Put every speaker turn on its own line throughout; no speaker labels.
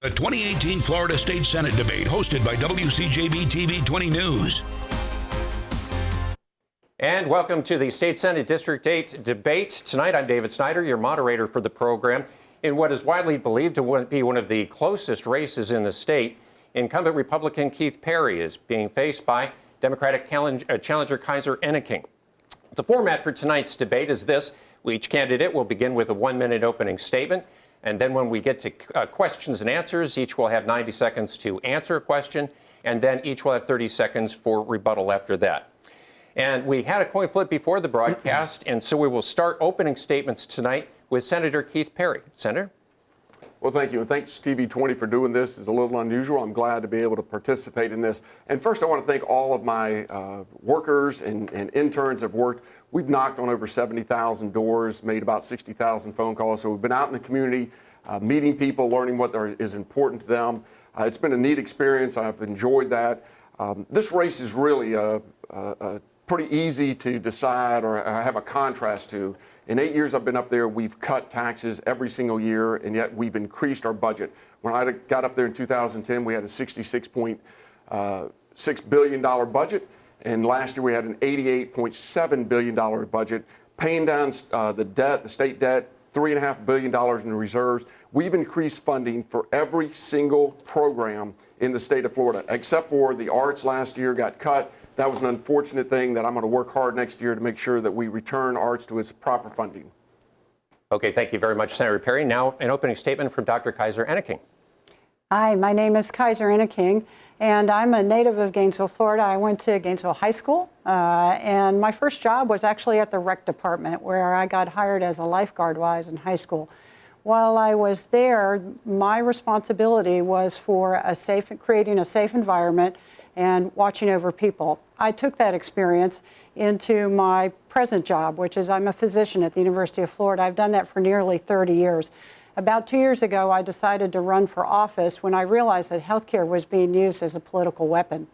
The 2018 Florida State Senate debate hosted by WCJB TV20 News.
And welcome to the State Senate District 8 debate. Tonight I'm David Snyder, your moderator for the program. In what is widely believed to be one of the closest races in the state, incumbent Republican Keith Perry is being faced by Democratic challenger Kaiser Enneking. The format for tonight's debate is this. Each candidate will begin with a 1-minute opening statement. And then when we get to questions and answers, each will have 90 seconds to answer a question, and then each will have 30 seconds for rebuttal after that. And we had a coin flip before the broadcast, and so we will start opening statements tonight with Senator Keith Perry. Senator?
Well, thank you, and thanks TV20 for doing this. It's a little unusual. I'm glad to be able to participate in this. And first, I want to thank all of my workers and interns that have worked. We've knocked on over 70,000 doors, made about 60,000 phone calls. So we've been out in the community, meeting people, learning what is important to them. It's been a neat experience. I've enjoyed that. This race is really pretty easy to decide or have a contrast to. In 8 years I've been up there, we've cut taxes every single year, and yet we've increased our budget. When I got up there in 2010, we had a $66.6 billion budget, and last year we had an $88.7 billion budget, paying down the debt, the state debt, $3.5 billion in reserves. We've increased funding for every single program in the state of Florida, except for the arts last year got cut. That was an unfortunate thing that I'm going to work hard next year to make sure that we return arts to its proper funding.
Okay, thank you very much, Senator Perry. Now, an opening statement from Dr. Kaiser Enneking.
Hi, my name is Kaiser Enneking, and I'm a native of Gainesville, Florida. I went to Gainesville High School, and my first job was actually at the rec department, where I got hired as a lifeguard while I was in high school. While I was there, my responsibility was for creating a safe environment and watching over people. I took that experience into my present job, which is I'm a physician at the University of Florida. I've done that for nearly 30 years. About 2 years ago, I decided to run for office when I realized that healthcare was being used as a political weapon.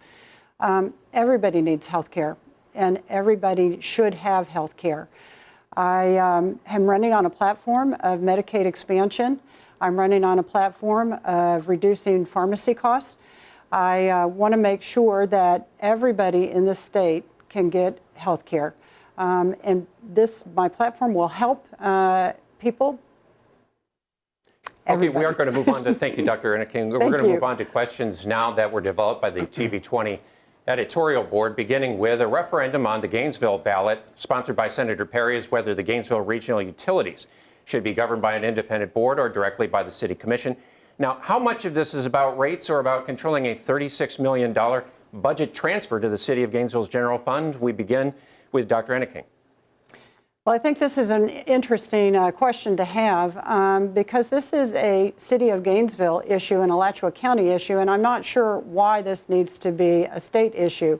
Everybody needs healthcare, and everybody should have healthcare. I am running on a platform of Medicaid expansion. I'm running on a platform of reducing pharmacy costs. I want to make sure that everybody in the state can get health care. And my platform will help people.
Okay, we are going to move on to, thank you, Dr. Enneking. We're going to move on to questions now that were developed by the TV20 editorial board, beginning with a referendum on the Gainesville ballot, sponsored by Senator Perry, is whether the Gainesville Regional Utilities should be governed by an independent board or directly by the City Commission. Now, how much of this is about rates or about controlling a $36 million budget transfer to the City of Gainesville's general fund? We begin with Dr. Enneking.
Well, I think this is an interesting question to have because this is a City of Gainesville issue and a Alachua County issue, and I'm not sure why this needs to be a state issue.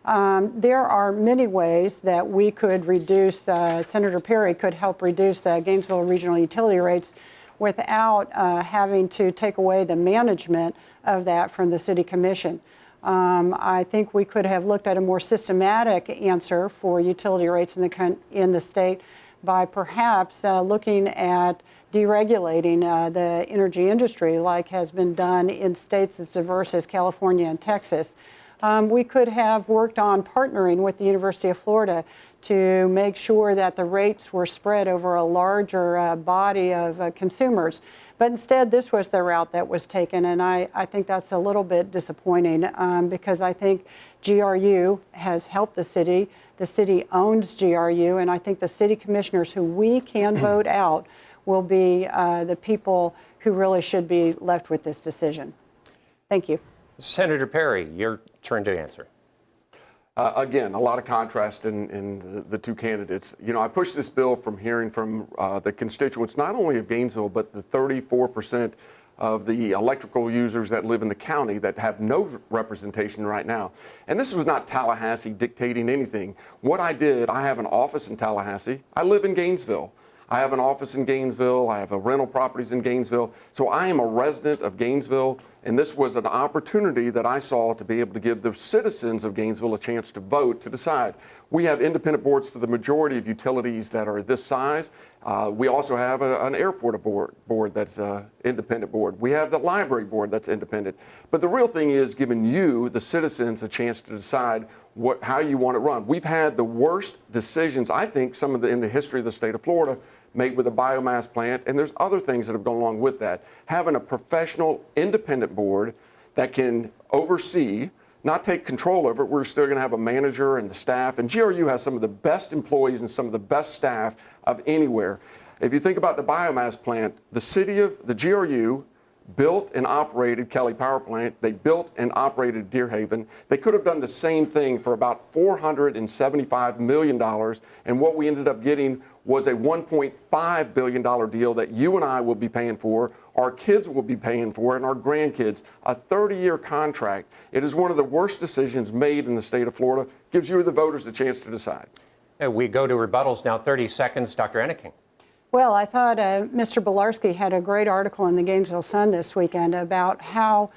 There are many ways that we could reduce, Senator Perry could help reduce the Gainesville regional utility rates without having to take away the management of that from the City Commission. I think we could have looked at a more systematic answer for utility rates in the state by perhaps looking at deregulating the energy industry like has been done in states as diverse as California and Texas. We could have worked on partnering with the University of Florida to make sure that the rates were spread over a larger body of consumers. But instead, this was the route that was taken, and I think that's a little bit disappointing because I think GRU has helped the city. The city owns GRU, and I think the city commissioners who we can vote out will be the people who really should be left with this decision. Thank you.
Senator Perry, your turn to answer.
Again, a lot of contrast in the two candidates. You know, I pushed this bill from hearing from the constituents, not only of Gainesville, but the 34% of the electrical users that live in the county that have no representation right now. And this was not Tallahassee dictating anything. What I did, I have an office in Tallahassee. I live in Gainesville. I have an office in Gainesville. I have a rental properties in Gainesville. So I am a resident of Gainesville, and this was an opportunity that I saw to be able to give the citizens of Gainesville a chance to vote to decide. We have independent boards for the majority of utilities that are this size. We also have an airport board that's an independent board. We have the library board that's independent. But the real thing is giving you, the citizens, a chance to decide how you want it run. We've had the worst decisions, I think, in the history of the state of Florida, made with a biomass plant, and there's other things that have gone along with that. Having a professional, independent board that can oversee, not take control over it. We're still going to have a manager and the staff, and GRU has some of the best employees and some of the best staff of anywhere. If you think about the biomass plant, the GRU built and operated Kelly Power Plant. They built and operated Deer Haven. They could have done the same thing for about $475 million, and what we ended up getting was a $1.5 billion deal that you and I will be paying for, our kids will be paying for, and our grandkids. A 30-year contract. It is one of the worst decisions made in the state of Florida. Gives you, the voters, a chance to decide.
We go to rebuttals now. 30 seconds. Dr. Enneking.
Well, I thought Mr. Bilarski had a great article in the Gainesville Sun this weekend about how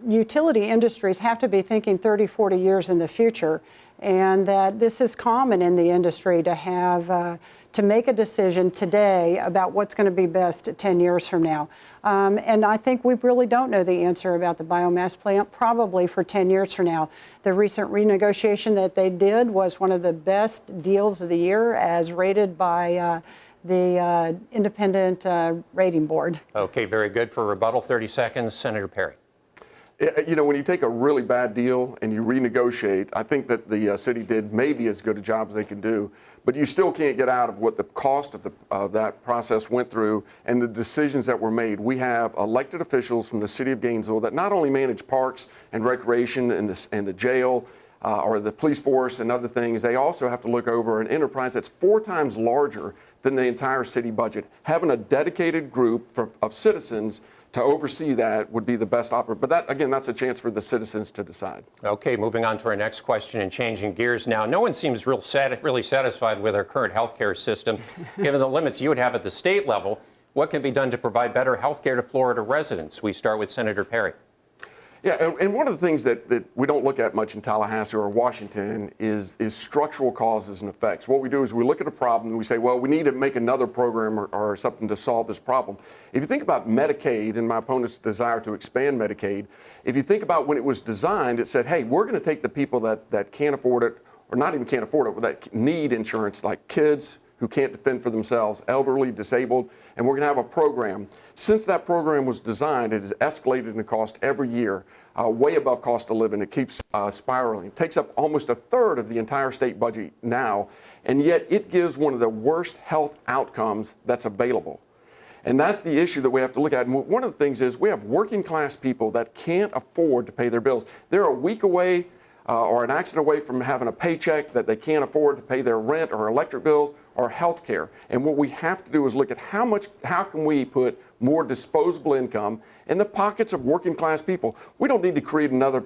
utility industries have to be thinking 30, 40 years in the future, and that this is common in the industry to have to make a decision today about what's going to be best 10 years from now. And I think we really don't know the answer about the biomass plant probably for 10 years from now. The recent renegotiation that they did was one of the best deals of the year as rated by the independent rating board. Okay,
very good. For rebuttal, 30 seconds. Senator Perry.
You know, when you take a really bad deal and you renegotiate, I think that the city did maybe as good a job as they can do, but you still can't get out of what the cost of that process went through and the decisions that were made. We have elected officials from the city of Gainesville that not only manage parks and recreation and the jail, or the police force and other things, they also have to look over an enterprise that's 4 times larger than the entire city budget. Having a dedicated group of citizens to oversee that would be the best option. But that, again, that's a chance for the citizens to decide.
Okay, moving on to our next question and changing gears now. No one seems really satisfied with our current healthcare system. Given the limits you would have at the state level, what can be done to provide better healthcare to Florida residents? We start with Senator Perry.
Yeah, and one of the things that we don't look at much in Tallahassee or Washington is structural causes and effects. What we do is we look at a problem and we say, well, we need to make another program or something to solve this problem. If you think about Medicaid and my opponent's desire to expand Medicaid, if you think about when it was designed, it said, hey, we're going to take the people that can't afford it, or not even can't afford it, but that need insurance, like kids who can't defend for themselves, elderly, disabled, and we're going to have a program. Since that program was designed, it has escalated in cost every year, way above cost of living. It keeps spiraling. It takes up almost a third of the entire state budget now, and yet it gives one of the worst health outcomes that's available. And that's the issue that we have to look at. And one of the things is we have working class people that can't afford to pay their bills. They're a week away or an accident away from having a paycheck that they can't afford to pay their rent or electric bills or health care. And what we have to do is look at how can we put more disposable income in the pockets of working class people. We don't need to create another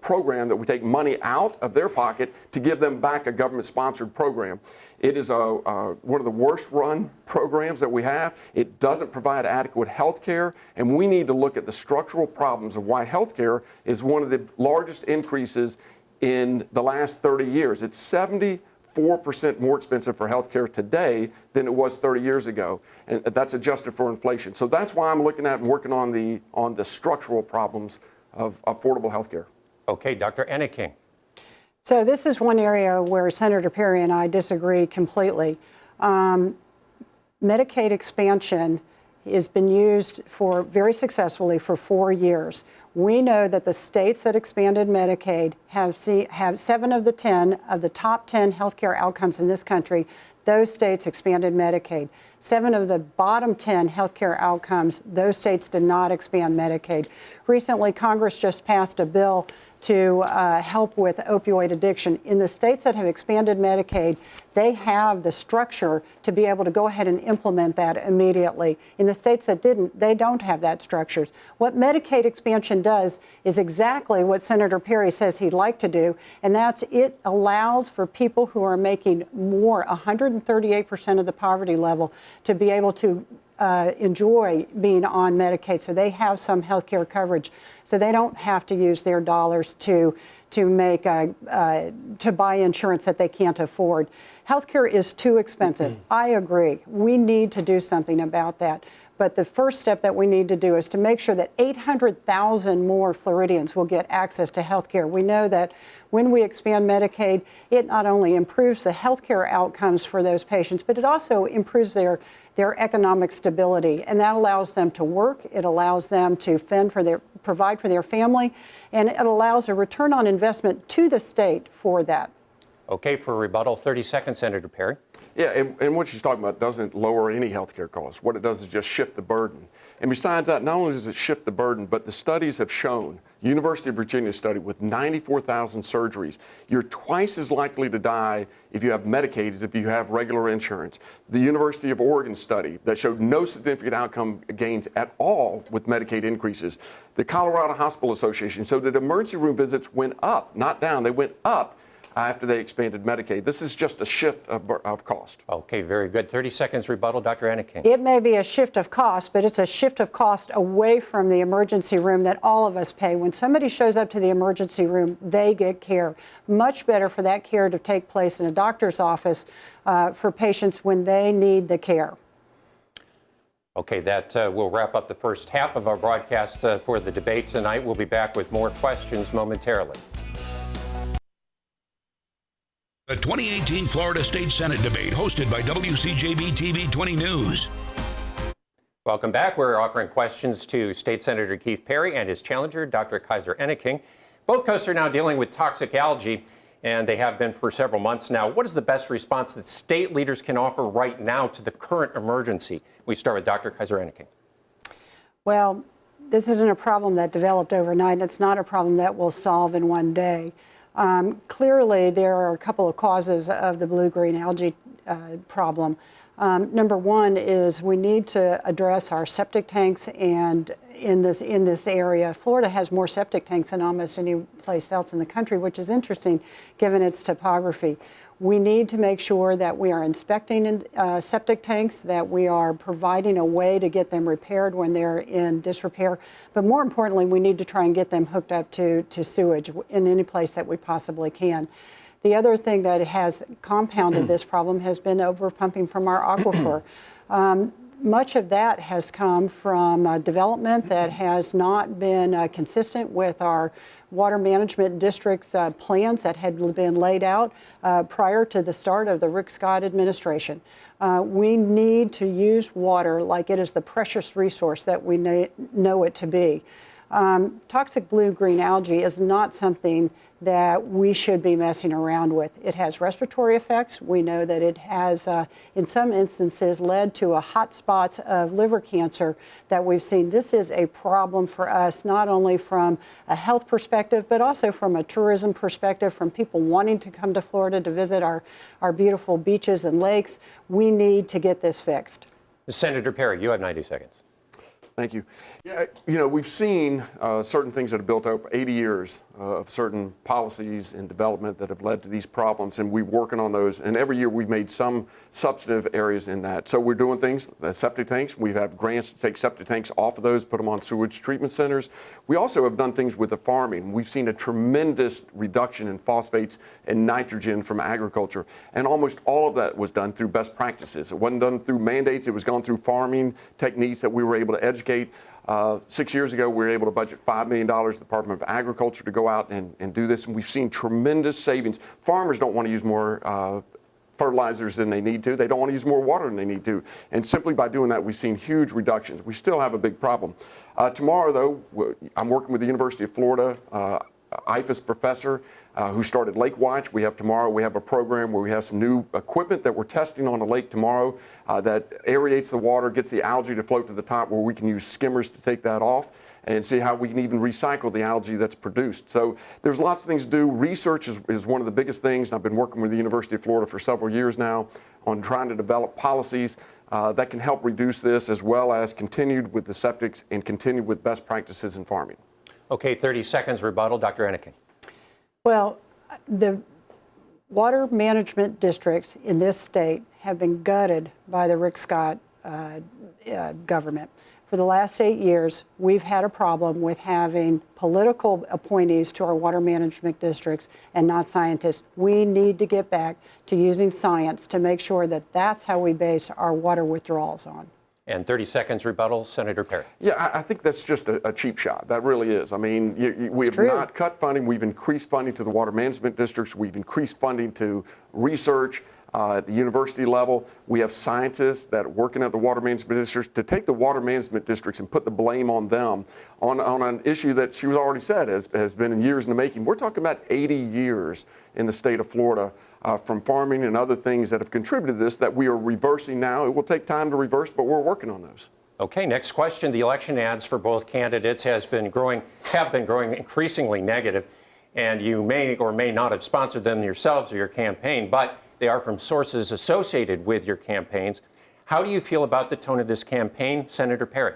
program that we take money out of their pocket to give them back a government sponsored program. It is one of the worst run programs that we have. It doesn't provide adequate health care, and we need to look at the structural problems of why health care is one of the largest increases in the last 30 years. It's 74% more expensive for health care today than it was 30 years ago, and that's adjusted for inflation. So that's why I'm looking at and working on the structural problems of affordable health care.
Okay, Dr. Enneking.
So this is one area where Senator Perry and I disagree completely. Medicaid expansion has been used very successfully for 4 years. We know that the states that expanded Medicaid have 7 of the top 10 healthcare outcomes in this country. Those states expanded Medicaid. 7 of the bottom 10 healthcare outcomes, those states did not expand Medicaid. Recently, Congress just passed a bill to help with opioid addiction. In the states that have expanded Medicaid, they have the structure to be able to go ahead and implement that immediately. In the states that didn't, they don't have that structures. What Medicaid expansion does is exactly what Senator Perry says he'd like to do, and that's it allows for people who are making more, 138% of the poverty level, to be able to enjoy being on Medicaid, so they have some health care coverage, so they don't have to use their dollars to buy insurance that they can't afford. Healthcare is too expensive. I agree. We need to do something about that. But the first step that we need to do is to make sure that 800,000 more Floridians will get access to health care. We know that when we expand Medicaid, it not only improves the health care outcomes for those patients, but it also improves their economic stability. And that allows them to work, it allows them to provide for their family, and it allows a return on investment to the state for that.
Okay, for rebuttal, 30 seconds, Senator Perry.
Yeah, and what she's talking about doesn't lower any health care costs. What it does is just shift the burden. And besides that, not only does it shift the burden, but the studies have shown, University of Virginia study with 94,000 surgeries, you're twice as likely to die if you have Medicaid as if you have regular insurance. The University of Oregon study that showed no significant outcome gains at all with Medicaid increases. The Colorado Hospital Association showed that emergency room visits went up, not down, they went up after they expanded Medicaid. This is just a shift of cost.
Okay, very good. 30 seconds rebuttal, Dr. Anakin.
It may be a shift of cost, but it's a shift of cost away from the emergency room that all of us pay. When somebody shows up to the emergency room, they get care. Much better for that care to take place in a doctor's office for patients when they need the care.
Okay, that will wrap up the first half of our broadcast for the debate tonight. We'll be back with more questions momentarily.
The 2018 Florida State Senate debate hosted by WCJB TV20 News.
Welcome back. We're offering questions to State Senator Keith Perry and his challenger, Dr. Kaiser Enneking. Both coasts are now dealing with toxic algae, and they have been for several months now. What is the best response that state leaders can offer right now to the current emergency? We start with Dr. Kaiser Enneking.
Well, this isn't a problem that developed overnight. It's not a problem that we'll solve in one day. Clearly, there are a couple of causes of the blue-green algae problem. Number one is we need to address our septic tanks, and in this area, Florida has more septic tanks than almost any place else in the country, which is interesting given its topography. We need to make sure that we are inspecting septic tanks, that we are providing a way to get them repaired when they're in disrepair. But more importantly, we need to try and get them hooked up to sewage in any place that we possibly can. The other thing that has compounded this problem has been overpumping from our aquifer. Much of that has come from development that has not been consistent with our water management district's plans that had been laid out prior to the start of the Rick Scott administration. We need to use water like it is the precious resource that we know it to be. Toxic blue-green algae is not something that we should be messing around with. It has respiratory effects. We know that it has, in some instances, led to a hot spots of liver cancer that we've seen. This is a problem for us, not only from a health perspective, but also from a tourism perspective, from people wanting to come to Florida to visit our beautiful beaches and lakes. We need to get this fixed.
Senator Perry, you have 90 seconds.
Thank you. Yeah, you know, we've seen certain things that have built up 80 years of certain policies and development that have led to these problems, and we're working on those. And every year we've made some substantive areas in that. So we're doing things, the septic tanks. We have grants to take septic tanks off of those, put them on sewage treatment centers. We also have done things with the farming. We've seen a tremendous reduction in phosphates and nitrogen from agriculture. And almost all of that was done through best practices. It wasn't done through mandates. It was gone through farming techniques that we were able to educate. 6 years ago, we were able to budget $5 million to the Department of Agriculture to go out and do this, and we've seen tremendous savings. Farmers don't want to use more fertilizers than they need to. They don't want to use more water than they need to. And simply by doing that, we've seen huge reductions. We still have a big problem. Tomorrow, though, I'm working with the University of Florida IFAS professor who started Lake Watch. We have tomorrow, we have a program where we have some new equipment that we're testing on the lake tomorrow that aerates the water, gets the algae to float to the top, where we can use skimmers to take that off and see how we can even recycle the algae that's produced. So there's lots of things to do. Research is one of the biggest things. I've been working with the University of Florida for several years now on trying to develop policies that can help reduce this, as well as continued with the septics and continue with best practices in farming.
Okay, 30 seconds rebuttal. Dr. Anakin.
Well, the water management districts in this state have been gutted by the Rick Scott government. For the last 8 years, we've had a problem with having political appointees to our water management districts and not scientists. We need to get back to using science to make sure that that's how we base our water withdrawals on.
And 30 seconds rebuttal, Senator Perry.
Yeah, I think that's just a cheap shot. That really is. I mean, we have not cut funding. We've increased funding to the water management districts. We've increased funding to research at the university level. We have scientists that are working at the water management districts to take the water management districts and put the blame on them on an issue that she was already said has been in years in the making. We're talking about 80 years in the state of Florida from farming and other things that have contributed to this that we are reversing now. It will take time to reverse, but we're working on those.
Okay, next question. The election ads for both candidates have been growing increasingly negative, and you may or may not have sponsored them yourselves or your campaign, but they are from sources associated with your campaigns. How do you feel about the tone of this campaign, Senator Perry?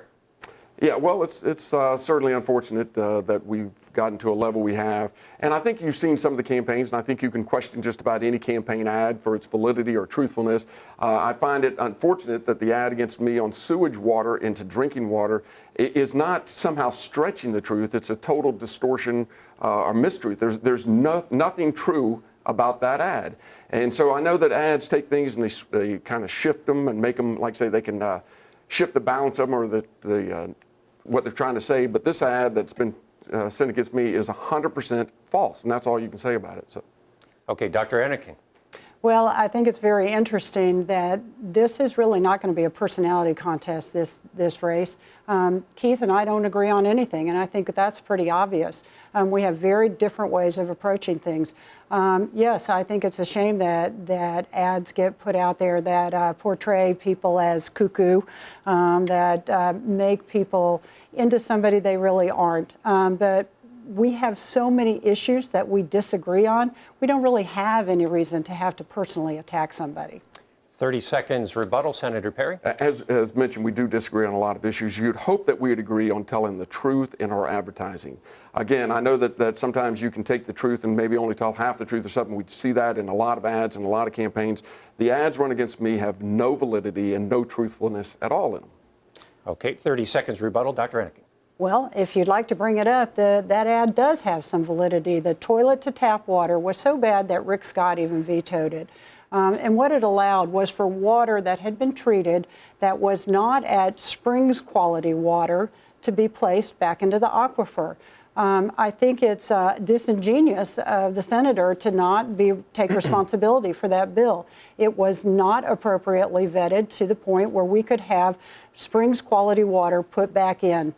Yeah, well, it's certainly unfortunate that we've gotten to a level we have. And I think you've seen some of the campaigns, and I think you can question just about any campaign ad for its validity or truthfulness. I find it unfortunate that the ad against me on sewage water into drinking water is not somehow stretching the truth. It's a total distortion or mistruth. There's nothing true about that ad. And so I know that ads take things and they kind of shift them and make them, like say, they can shift the balance of them or what they're trying to say. But this ad that's been sent against me is 100% false, and that's all you can say about it. So.
Okay, Dr. Anakin.
Well, I think it's very interesting that this is really not going to be a personality contest, this race. Keith and I don't agree on anything, and I think that's pretty obvious. We have very different ways of approaching things. Yes, I think it's a shame that ads get put out there that portray people as cuckoo, that make people into somebody they really aren't. But we have so many issues that we disagree on. We don't really have any reason to have to personally attack somebody.
30 seconds rebuttal, Senator Perry.
As mentioned, we do disagree on a lot of issues. You'd hope that we would agree on telling the truth in our advertising. Again, I know that sometimes you can take the truth and maybe only tell half the truth or something. We see that in a lot of ads and a lot of campaigns. The ads run against me have no validity and no truthfulness at all in them.
Okay, 30 seconds rebuttal, Dr. Anakin.
Well, if you'd like to bring it up, that ad does have some validity. The toilet to tap water was so bad that Rick Scott even vetoed it. And what it allowed was for water that had been treated that was not at Springs quality water to be placed back into the aquifer. I think it's disingenuous of the senator to not take responsibility for that bill. It was not appropriately vetted to the point where we could have Springs quality water put back in.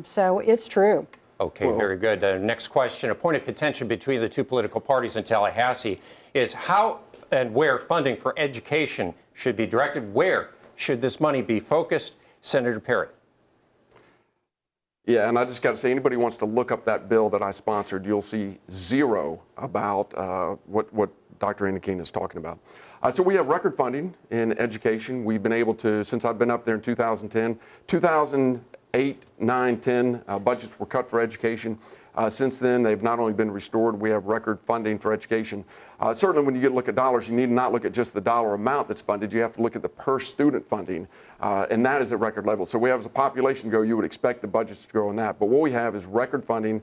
So it's true.
Okay, very good. Next question. A point of contention between the two political parties in Tallahassee is how and where funding for education should be directed. Where should this money be focused? Senator Perry.
Yeah, and I just got to say, anybody who wants to look up that bill that I sponsored, you'll see zero about what Dr. Anakin is talking about. So we have record funding in education. We've been able to, since I've been up there in 2010, 2008, 9, 10, budgets were cut for education. Since then, they've not only been restored, we have record funding for education. Certainly, when you look at dollars, you need to not look at just the dollar amount that's funded. You have to look at the per student funding, and that is at record levels. So we have, as a population go, you would expect the budgets to grow in that. But what we have is record funding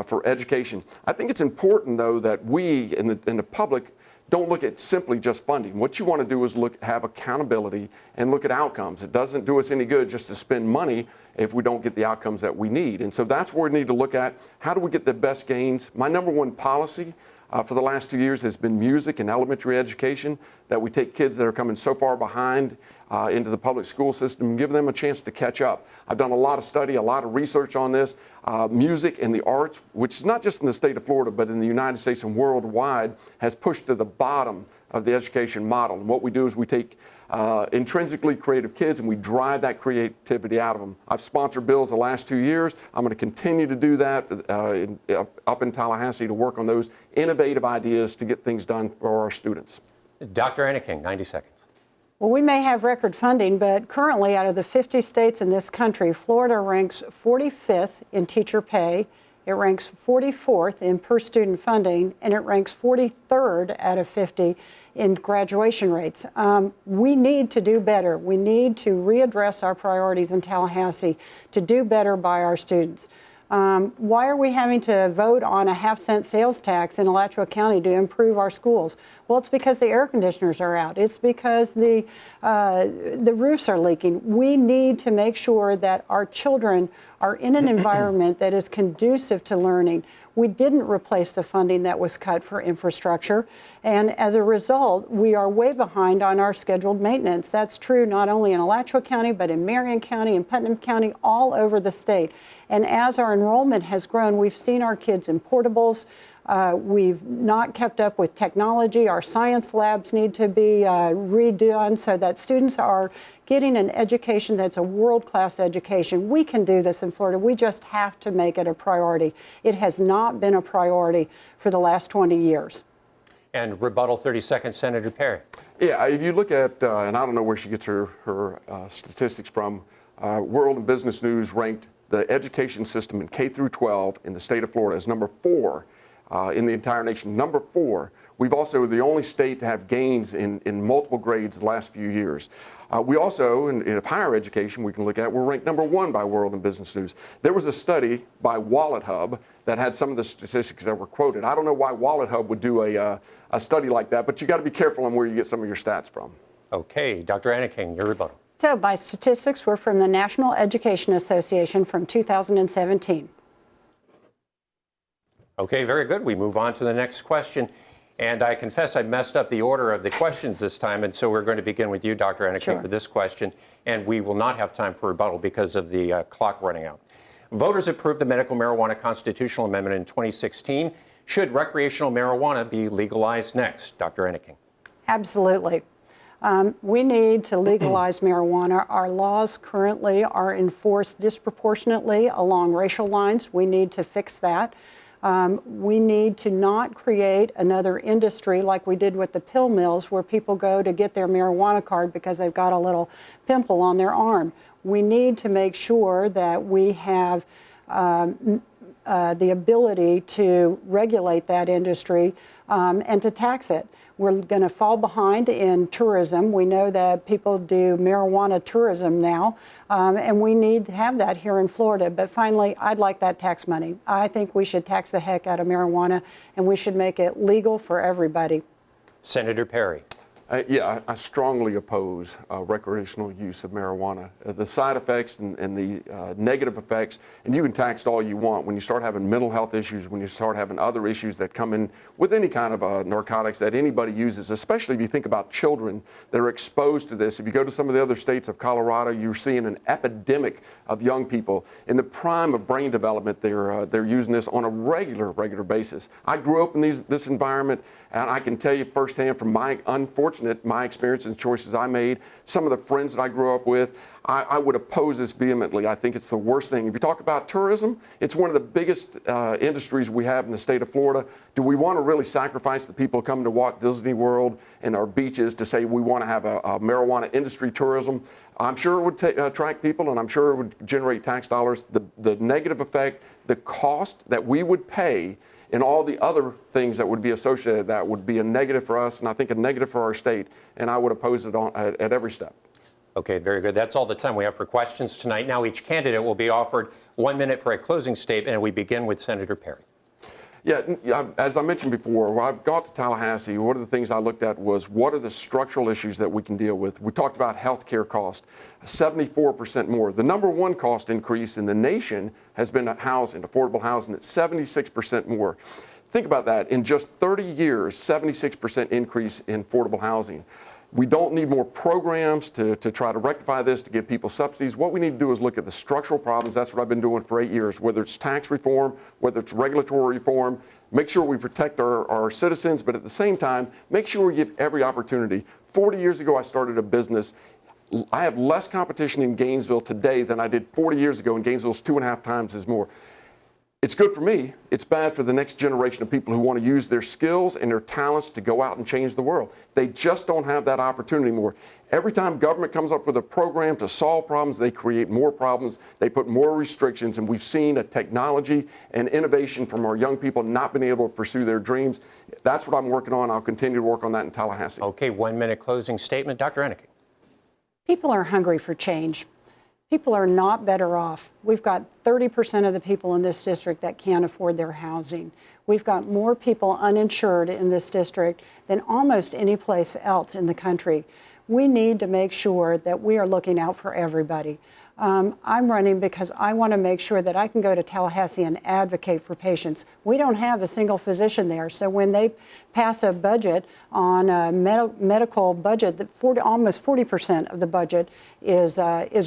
for education. I think it's important, though, that we in the public don't look at simply just funding. What you want to do is have accountability and look at outcomes. It doesn't do us any good just to spend money if we don't get the outcomes that we need. And so that's where we need to look at. How do we get the best gains? My number one policy for the last 2 years has been music and elementary education, that we take kids that are coming so far behind into the public school system and give them a chance to catch up. I've done a lot of study, a lot of research on this. Music and the arts, which is not just in the state of Florida, but in the United States and worldwide, has pushed to the bottom of the education model. And what we do is we take intrinsically creative kids and we drive that creativity out of them. I've sponsored bills the last 2 years. I'm going to continue to do that up in Tallahassee to work on those innovative ideas to get things done for our students.
Dr. Anneking, 90 seconds.
Well, we may have record funding, but currently out of the 50 states in this country, Florida ranks 45th in teacher pay, it ranks 44th in per student funding, and it ranks 43rd out of 50 in graduation rates. We need to do better. We need to readdress our priorities in Tallahassee to do better by our students. Why are we having to vote on a half-cent sales tax in Alachua County to improve our schools? Well, it's because the air conditioners are out. It's because the roofs are leaking. We need to make sure that our children are in an environment that is conducive to learning. We didn't replace the funding that was cut for infrastructure, and as a result, we are way behind on our scheduled maintenance. That's true not only in Alachua County, but in Marion County and Putnam County, all over the state. And as our enrollment has grown, we've seen our kids in portables. We've not kept up with technology. Our science labs need to be redone so that students are getting an education that's a world-class education. We can do this in Florida. We just have to make it a priority. It has not been a priority for the last 20 years.
And rebuttal, 30 seconds, Senator Perry.
Yeah, if you look at, and I don't know where she gets her statistics from, World and Business News ranked the education system in K through 12 in the state of Florida as number 4 in the entire nation, number 4. We've also the only state to have gains in multiple grades the last few years. We also, in higher education, we can look at, we're ranked number 1 by World and Business News. There was a study by Wallet Hub that had some of the statistics that were quoted. I don't know why Wallet Hub would do a study like that, but you got to be careful on where you get some of your stats from.
Okay, Dr. Anneking, your rebuttal.
So my statistics were from the National Education Association from 2017.
Okay, very good. We move on to the next question. And I confess I messed up the order of the questions this time, and so we're going to begin with you, Dr. Anneking,
Sure.
for this question. And we will not have time for rebuttal because of the clock running out. Voters approved the medical marijuana constitutional amendment in 2016. Should recreational marijuana be legalized next? Dr. Anneking.
Absolutely. We need to legalize marijuana. Our laws currently are enforced disproportionately along racial lines. We need to fix that. We need to not create another industry like we did with the pill mills where people go to get their marijuana card because they've got a little pimple on their arm. We need to make sure that we have the ability to regulate that industry and to tax it. We're going to fall behind in tourism. We know that people do marijuana tourism now, and we need to have that here in Florida. But finally, I'd like that tax money. I think we should tax the heck out of marijuana, and we should make it legal for everybody.
Senator Perry.
Yeah, I strongly oppose recreational use of marijuana. The side effects and the negative effects, and you can tax it all you want. When you start having mental health issues, when you start having other issues that come in with any kind of narcotics that anybody uses, especially if you think about children that are exposed to this. If you go to some of the other states of Colorado, you're seeing an epidemic of young people in the prime of brain development. They're using this on a regular basis. I grew up in this environment, and I can tell you firsthand from my experience and choices I made, some of the friends that I grew up with, I would oppose this vehemently. I think it's the worst thing. If you talk about tourism, it's one of the biggest industries we have in the state of Florida. Do we want to really sacrifice the people coming to Walt Disney World and our beaches to say we want to have a marijuana industry tourism? I'm sure it would attract people, and I'm sure it would generate tax dollars. The negative effect, the cost that we would pay and all the other things that would be associated with that would be a negative for us, and I think a negative for our state, and I would oppose it at every step.
Okay, very good. That's all the time we have for questions tonight. Now each candidate will be offered 1 minute for a closing statement, and we begin with Senator Perry.
Yeah, as I mentioned before, when I got to Tallahassee, one of the things I looked at was what are the structural issues that we can deal with. We talked about health care cost, 74% more. The number one cost increase in the nation has been housing, affordable housing, at 76% more. Think about that. In just 30 years, 76% increase in affordable housing. We don't need more programs to try to rectify this, to give people subsidies. What we need to do is look at the structural problems. That's what I've been doing for 8 years, whether it's tax reform, whether it's regulatory reform. Make sure we protect our citizens, but at the same time, make sure we give every opportunity. 40 years ago, I started a business. I have less competition in Gainesville today than I did 40 years ago, and Gainesville's 2.5 times as more. It's good for me. It's bad for the next generation of people who want to use their skills and their talents to go out and change the world. They just don't have that opportunity anymore. Every time government comes up with a program to solve problems, they create more problems. They put more restrictions, and we've seen a technology and innovation from our young people not being able to pursue their dreams. That's what I'm working on. I'll continue to work on that in Tallahassee.
Okay, 1 minute closing statement. Dr. Enneke.
People are hungry for change. People are not better off. We've got 30% of the people in this district that can't afford their housing. We've got more people uninsured in this district than almost any place else in the country. We need to make sure that we are looking out for everybody. I'm running because I want to make sure that I can go to Tallahassee and advocate for patients. We don't have a single physician there, so when they pass a budget on a medical budget, that almost 40% of the budget is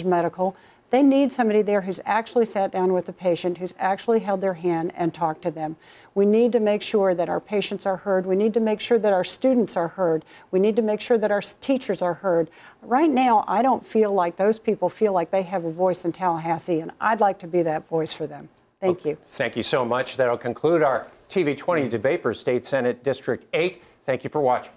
medical, they need somebody there who's actually sat down with the patient, who's actually held their hand and talked to them. We need to make sure that our patients are heard. We need to make sure that our students are heard. We need to make sure that our teachers are heard. Right now, I don't feel like those people feel like they have a voice in Tallahassee, and I'd like to be that voice for them. Thank you.
Thank you so much. That'll conclude our TV20 debate for State Senate District 8. Thank you for watching.